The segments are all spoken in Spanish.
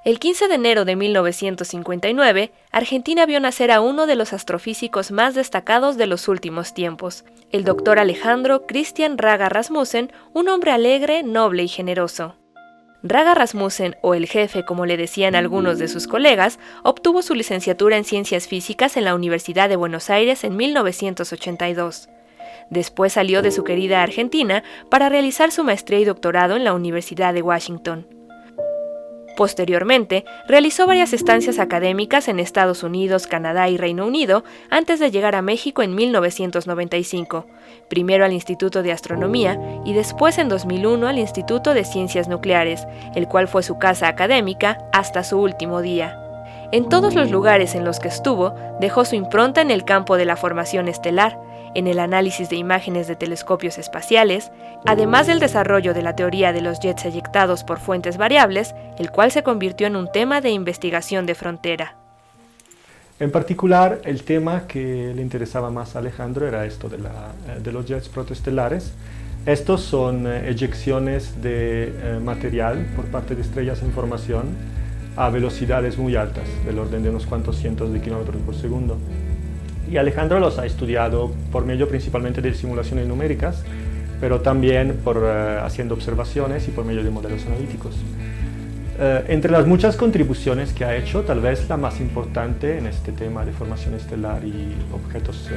El 15 de enero de 1959, Argentina vio nacer a uno de los astrofísicos más destacados de los últimos tiempos, el doctor Alejandro Christian Raga Rasmussen, un hombre alegre, noble y generoso. Raga Rasmussen, o el jefe como le decían algunos de sus colegas, obtuvo su licenciatura en Ciencias Físicas en la Universidad de Buenos Aires en 1982. Después salió de su querida Argentina para realizar su maestría y doctorado en la Universidad de Washington. Posteriormente, realizó varias estancias académicas en Estados Unidos, Canadá y Reino Unido antes de llegar a México en 1995, primero al Instituto de Astronomía y después en 2001 al Instituto de Ciencias Nucleares, el cual fue su casa académica hasta su último día. En todos los lugares en los que estuvo, dejó su impronta en el campo de la formación estelar, en el análisis de imágenes de telescopios espaciales, además del desarrollo de la teoría de los jets eyectados por fuentes variables, el cual se convirtió en un tema de investigación de frontera. En particular, el tema que le interesaba más a Alejandro era esto de los jets protoestelares. Estos son eyecciones de material por parte de estrellas en formación a velocidades muy altas, del orden de unos cuantos cientos de kilómetros por segundo. Y Alejandro los ha estudiado por medio principalmente de simulaciones numéricas, pero también haciendo observaciones y por medio de modelos analíticos. Entre las muchas contribuciones que ha hecho, tal vez la más importante en este tema de formación estelar y objetos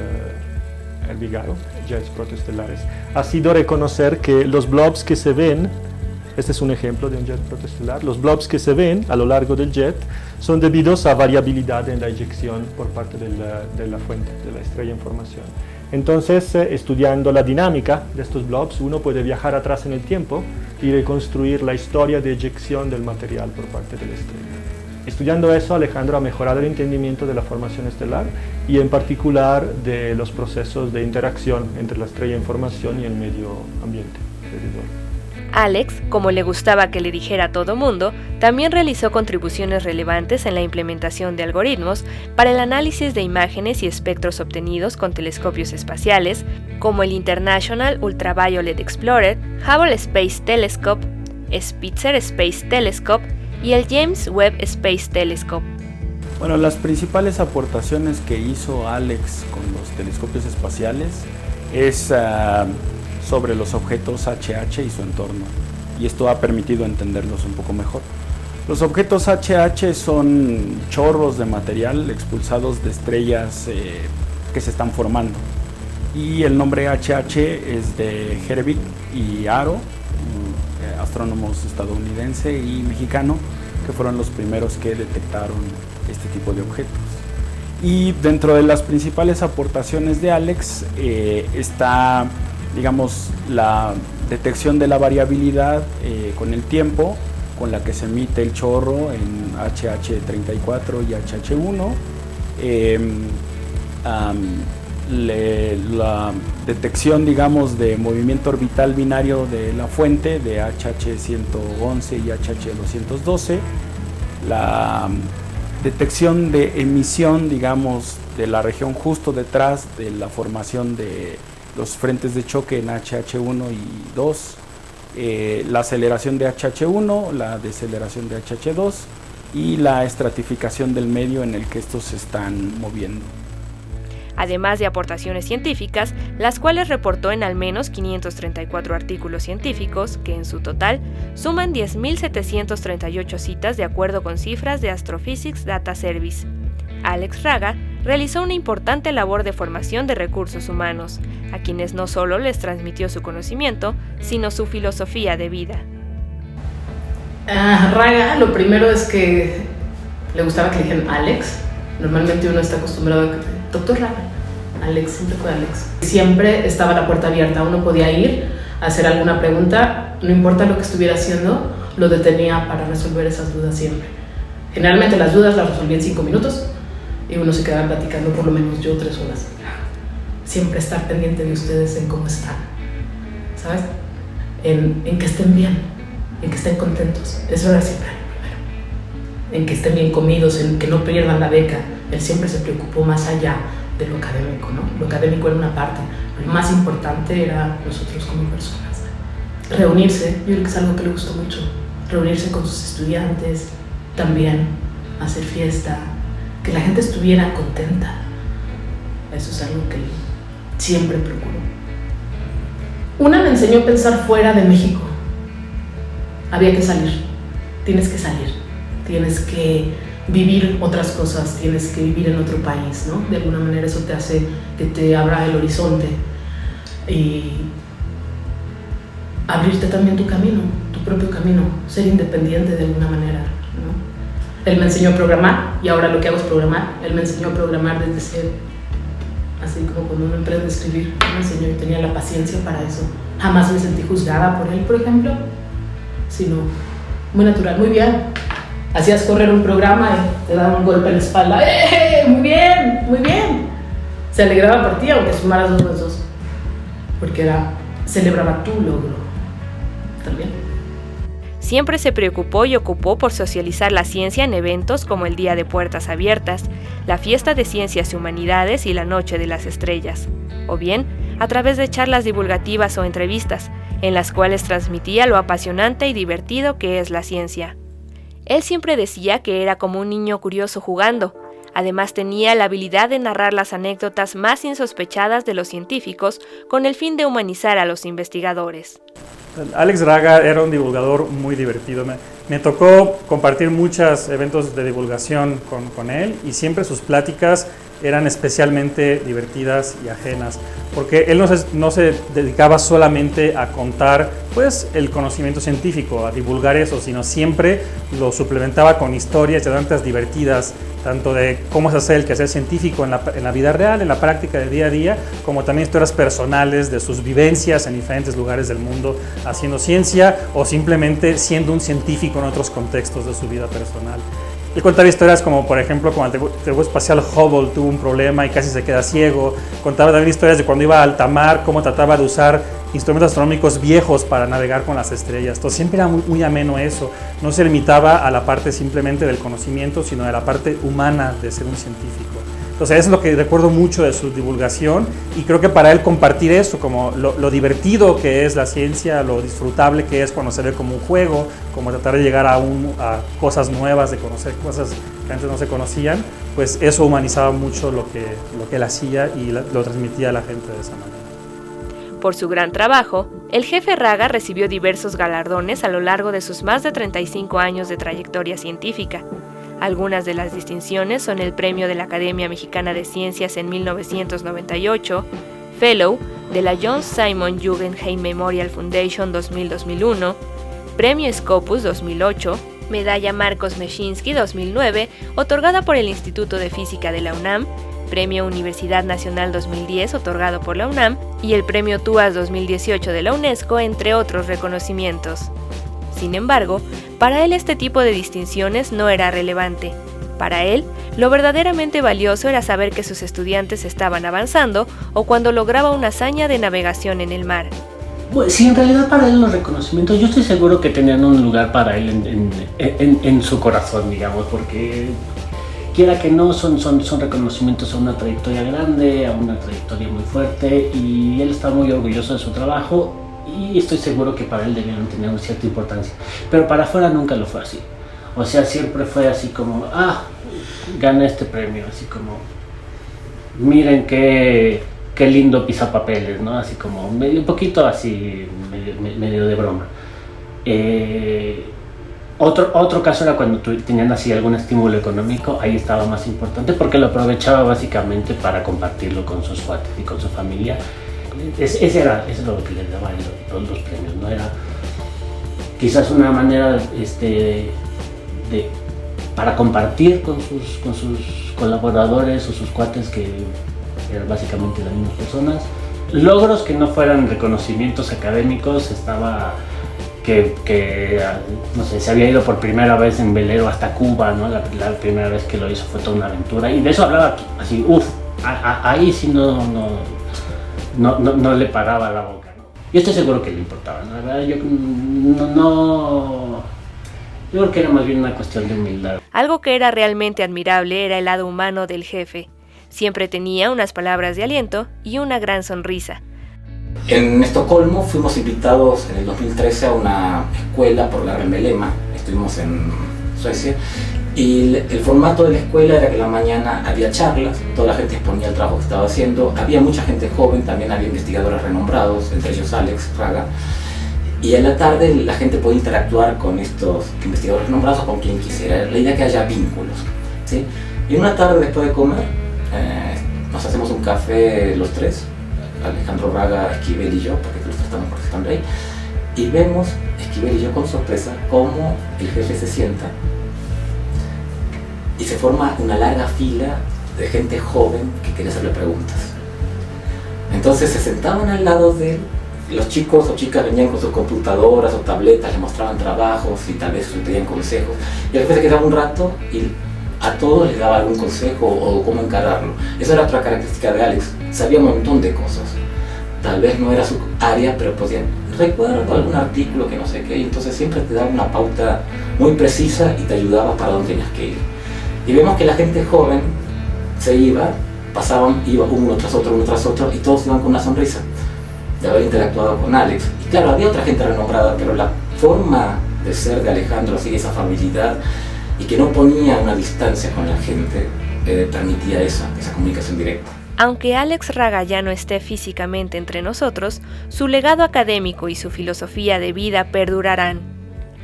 Erdigaro, jets protoestelares, ha sido reconocer que los blobs que se ven, este es un ejemplo de un jet protoestelar, los blobs que se ven a lo largo del jet son debidos a variabilidad en la eyección por parte de la fuente, de la estrella en formación. Entonces, estudiando la dinámica de estos blobs, uno puede viajar atrás en el tiempo y reconstruir la historia de eyección del material por parte de la estrella. Estudiando eso, Alejandro ha mejorado el entendimiento de la formación estelar y en particular de los procesos de interacción entre la estrella en formación y el medio ambiente alrededor. Alex, como le gustaba que le dijera a todo mundo, también realizó contribuciones relevantes en la implementación de algoritmos para el análisis de imágenes y espectros obtenidos con telescopios espaciales, como el International Ultraviolet Explorer, Hubble Space Telescope, Spitzer Space Telescope y el James Webb Space Telescope. Bueno, las principales aportaciones que hizo Alex con los telescopios espaciales es sobre los objetos HH y su entorno, y esto ha permitido entenderlos un poco mejor. Los objetos HH son chorros de material expulsados de estrellas que se están formando, y el nombre HH es de Herbig y Haro, astrónomos estadounidense y mexicano, que fueron los primeros que detectaron este tipo de objetos. Y dentro de las principales aportaciones de Alex está, digamos, la detección de la variabilidad con el tiempo, con la que se emite el chorro en HH34 y HH1, la detección, digamos, de movimiento orbital binario de la fuente de HH111 y HH212, la detección de emisión, digamos, de la región justo detrás de la formación de los frentes de choque en HH1 y 2, la aceleración de HH1, la deceleración de HH2 y la estratificación del medio en el que estos se están moviendo. Además de aportaciones científicas, las cuales reportó en al menos 534 artículos científicos, que en su total suman 10.738 citas de acuerdo con cifras de Astrophysics Data Service. Alex Raga realizó una importante labor de formación de recursos humanos, a quienes no solo les transmitió su conocimiento, sino su filosofía de vida. Raga, lo primero es que le gustaba que le dijeran Alex. Normalmente uno está acostumbrado a que Doctor Raga, Alex, siempre fue Alex. Siempre estaba la puerta abierta, uno podía ir a hacer alguna pregunta, no importa lo que estuviera haciendo, lo detenía para resolver esas dudas siempre. Generalmente las dudas las resolví en 5 minutos y uno se quedaba platicando por lo menos yo 3 horas. Siempre estar pendiente de ustedes en cómo están, ¿sabes? En que estén bien, en que estén contentos. Eso era siempre lo primero. En que estén bien comidos, en que no pierdan la beca. Él siempre se preocupó más allá de lo académico, ¿no? Lo académico era una parte, lo más importante era nosotros como personas. Reunirse, yo creo que es algo que le gustó mucho. Reunirse con sus estudiantes, también hacer fiesta, que la gente estuviera contenta. Eso es algo que siempre procuró. Una me enseñó a pensar fuera de México. Había que salir, tienes que salir, tienes que vivir otras cosas, tienes que vivir en otro país, ¿no? De alguna manera eso te hace que te abra el horizonte y abrirte también tu camino, tu propio camino, ser independiente de alguna manera, ¿no? Él me enseñó a programar y ahora lo que hago es programar. Él me enseñó a programar desde ser, así como cuando uno emprende a escribir, me enseñó y tenía la paciencia para eso. Jamás me sentí juzgada por él, por ejemplo, sino muy natural, muy bien. Hacías correr un programa y te daba un golpe en la espalda. ¡Eh! Muy bien, muy bien. Se alegraba por ti, aunque sumaras 2 más 2, porque celebraba tu logro también. Siempre se preocupó y ocupó por socializar la ciencia en eventos como el Día de Puertas Abiertas, la Fiesta de Ciencias y Humanidades y la Noche de las Estrellas, o bien a través de charlas divulgativas o entrevistas, en las cuales transmitía lo apasionante y divertido que es la ciencia. Él siempre decía que era como un niño curioso jugando. Además tenía la habilidad de narrar las anécdotas más insospechadas de los científicos con el fin de humanizar a los investigadores. Alex Raga era un divulgador muy divertido. Me tocó compartir muchos eventos de divulgación con él y siempre sus pláticas eran especialmente divertidas y ajenas, porque él no se dedicaba solamente a contar pues, el conocimiento científico, a divulgar eso, sino siempre lo suplementaba con historias y anécdotas divertidas, tanto de cómo se hace el quehacer científico en la vida real, en la práctica de día a día, como también historias personales de sus vivencias en diferentes lugares del mundo haciendo ciencia o simplemente siendo un científico en otros contextos de su vida personal. Él contaba historias como, por ejemplo, cuando el telescopio espacial Hubble tuvo un problema y casi se queda ciego. Contaba también historias de cuando iba a alta mar, cómo trataba de usar instrumentos astronómicos viejos para navegar con las estrellas. Entonces siempre era muy ameno eso. No se limitaba a la parte simplemente del conocimiento, sino a la parte humana de ser un científico. Entonces eso es lo que recuerdo mucho de su divulgación y creo que para él compartir eso, como lo divertido que es la ciencia, lo disfrutable que es cuando se ve como un juego, como tratar de llegar a cosas nuevas, de conocer cosas que antes no se conocían, pues eso humanizaba mucho lo que él hacía y lo transmitía a la gente de esa manera. Por su gran trabajo, el jefe Raga recibió diversos galardones a lo largo de sus más de 35 años de trayectoria científica. Algunas de las distinciones son el Premio de la Academia Mexicana de Ciencias en 1998, Fellow de la John Simon Guggenheim Memorial Foundation 2000-2001, Premio Scopus 2008, Medalla Marcos Meshinsky 2009, otorgada por el Instituto de Física de la UNAM, Premio Universidad Nacional 2010, otorgado por la UNAM, y el Premio TUAS 2018 de la UNESCO, entre otros reconocimientos. Sin embargo, para él este tipo de distinciones no era relevante. Para él, lo verdaderamente valioso era saber que sus estudiantes estaban avanzando o cuando lograba una hazaña de navegación en el mar. Pues sí, en realidad para él los reconocimientos, yo estoy seguro que tenían un lugar para él en su corazón, digamos, porque quiera que no, son reconocimientos a una trayectoria grande, a una trayectoria muy fuerte, y él está muy orgulloso de su trabajo. Y estoy seguro que para él debieron tener una cierta importancia, pero para afuera nunca lo fue así. O sea, siempre fue así como, gané este premio, así como, miren qué lindo pisapapeles, ¿no? Así como, un poquito así, medio de broma. Otro caso era cuando tenían así algún estímulo económico, ahí estaba más importante porque lo aprovechaba básicamente para compartirlo con sus cuates y con su familia. Eso es lo que les daba los premios, ¿no? Era quizás una manera para compartir con sus colaboradores o sus cuates que eran básicamente las mismas personas. Logros que no fueran reconocimientos académicos, estaba no sé, se había ido por primera vez en velero hasta Cuba, ¿no? La primera vez que lo hizo fue toda una aventura, y de eso hablaba así, ahí sí no le paraba la boca, ¿no? Yo estoy seguro que le importaba, ¿no? La verdad, yo creo que era más bien una cuestión de humildad. Algo que era realmente admirable era el lado humano del jefe. Siempre tenía unas palabras de aliento y una gran sonrisa. En Estocolmo fuimos invitados en el 2013 a una escuela por la Remelema, estuvimos en Suecia, y el formato de la escuela era que en la mañana había charlas, toda la gente exponía el trabajo que estaba haciendo, había mucha gente joven, también había investigadores renombrados, entre ellos Alex Raga, y en la tarde la gente podía interactuar con estos investigadores renombrados o con quien quisiera, la idea que haya vínculos, ¿sí? Y una tarde después de comer, nos hacemos un café los tres, Alejandro Raga, Esquivel y yo, porque los tres estamos participando ahí, y vemos, Esquivel y yo con sorpresa, cómo el jefe se sienta y se forma una larga fila de gente joven que quería hacerle preguntas. Entonces se sentaban al lado de él, los chicos o chicas venían con sus computadoras o tabletas, le mostraban trabajos y tal vez le pedían consejos, y el jefe se quedaba un rato y a todos les daba algún consejo o cómo encararlo. Esa era otra característica de Alex, sabía un montón de cosas. Tal vez no era su área, pero podía, recuerdo algún artículo que no sé qué, y entonces siempre te daba una pauta muy precisa y te ayudaba para dónde tenías que ir. Y vemos que la gente joven se iba uno tras otro, y todos iban con una sonrisa de haber interactuado con Alex. Y claro, había otra gente renombrada, pero la forma de ser de Alejandro, así, esa afabilidad, y que no ponía una distancia con la gente, permitía esa comunicación directa. Aunque Alex Raga ya no esté físicamente entre nosotros, su legado académico y su filosofía de vida perdurarán.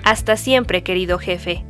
Hasta siempre, querido jefe.